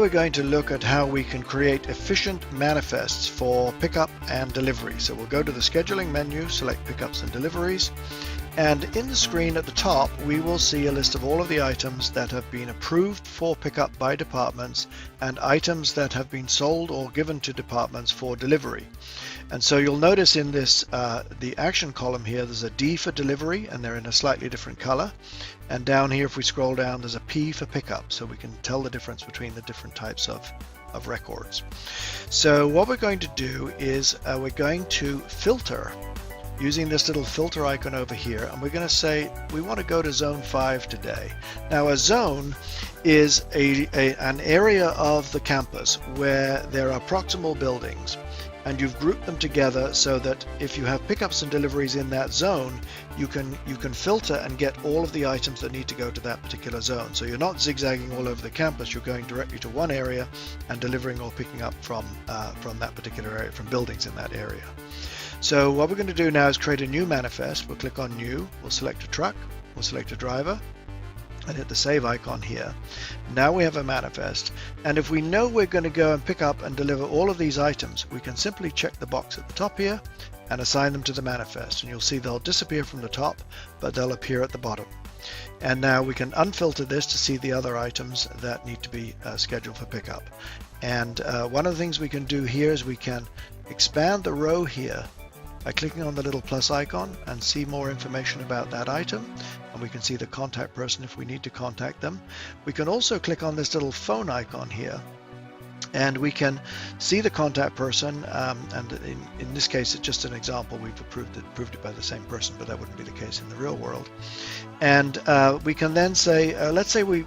we're going to look at how we can create efficient manifests for pickup and delivery. So we'll go to the scheduling menu, select pickups and deliveries, and in the screen at the top we will see a list of all of the items that have been approved for pickup by departments and items that have been sold or given to departments for delivery. And so you'll notice in this the action column here, there's a D for delivery and they're in a slightly different color. And down here, if we scroll down, there's a P for pickup, so we can tell the difference between the different types of records. So what we're going to do is we're going to filter using this little filter icon over here, and we're going to say we want to go to zone 5 today. Now a zone is an area of the campus where there are proximal buildings, and you've grouped them together so that if you have pickups and deliveries in that zone, you can filter and get all of the items that need to go to that particular zone. So you're not zigzagging all over the campus, you're going directly to one area and delivering or picking up from that particular area, from buildings in that area. So what we're going to do now is create a new manifest. We'll click on new, we'll select a truck, we'll select a driver, and hit the save icon here. Now we have a manifest, and if we know we're going to go and pick up and deliver all of these items, we can simply check the box at the top here and assign them to the manifest, and you'll see they'll disappear from the top, but they'll appear at the bottom. And now we can unfilter this to see the other items that need to be scheduled for pickup. And one of the things we can do here is we can expand the row here by clicking on the little plus icon and see more information about that item, and we can see the contact person if we need to contact them. We can also click on this little phone icon here and we can see the contact person, and in this case it's just an example, we've approved it by the same person, but that wouldn't be the case in the real world. And we can then say, let's say we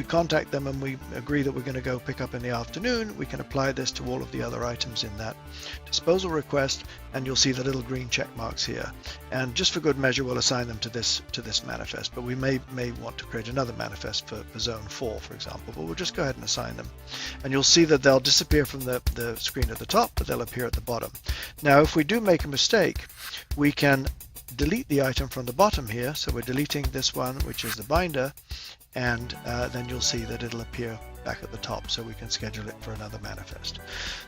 contact them and we agree that we're going to go pick up in the afternoon. We can apply this to all of the other items in that disposal request, and you'll see the little green check marks here. And just for good measure, we'll assign them to this manifest, but we may want to create another manifest for zone 4, for example, but we'll just go ahead and assign them. And you'll see that they'll disappear from the screen at the top, but they'll appear at the bottom. Now, if we do make a mistake, we can delete the item from the bottom here. So we're deleting this one, which is the binder, and then you'll see that it'll appear back at the top, so we can schedule it for another manifest.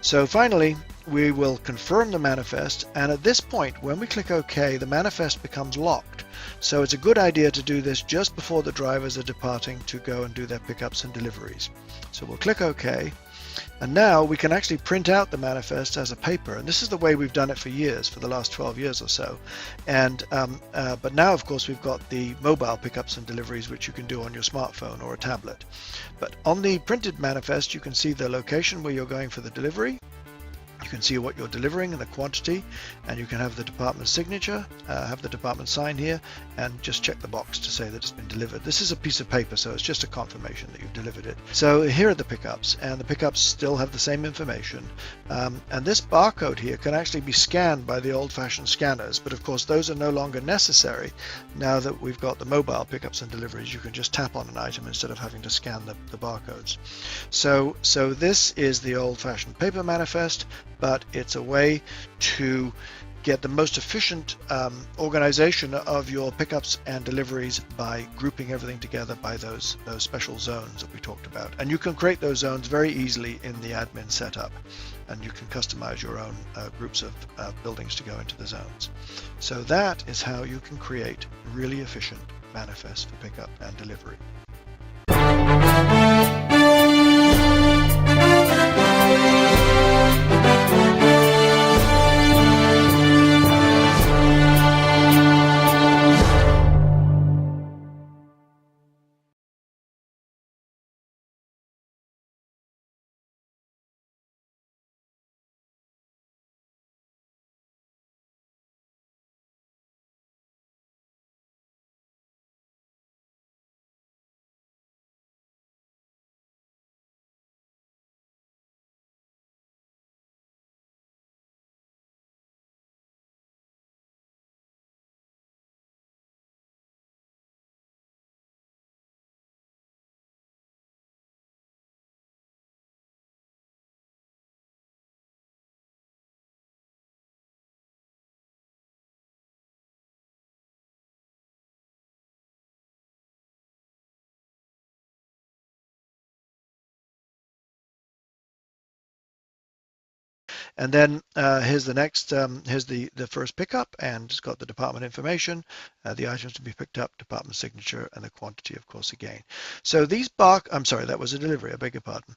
So finally, we will confirm the manifest, and at this point, when we click OK, the manifest becomes locked. So it's a good idea to do this just before the drivers are departing to go and do their pickups and deliveries. So we'll click OK. And now we can actually print out the manifest as a paper, and this is the way we've done it for years, for the last 12 years or so. And but now, of course, we've got the mobile pickups and deliveries, which you can do on your smartphone or a tablet. But on the printed manifest, you can see the location where you're going for the delivery. You can see what you're delivering and the quantity, and you can have the department signature, have the department sign here, and just check the box to say that it's been delivered. This is a piece of paper, so it's just a confirmation that you've delivered it. So here are the pickups, and the pickups still have the same information. And this barcode here can actually be scanned by the old-fashioned scanners, but of course those are no longer necessary. Now that we've got the mobile pickups and deliveries, you can just tap on an item instead of having to scan the barcodes. So this is the old-fashioned paper manifest, but it's a way to get the most efficient organization of your pickups and deliveries by grouping everything together by those special zones that we talked about. And you can create those zones very easily in the admin setup, and you can customize your own groups of buildings to go into the zones. So that is how you can create really efficient manifests for pickup and delivery. And then here's the next, here's the first pickup, and it's got the department information, the items to be picked up, department signature, and the quantity, of course, again. So these I'm sorry, that was a delivery, I beg your pardon.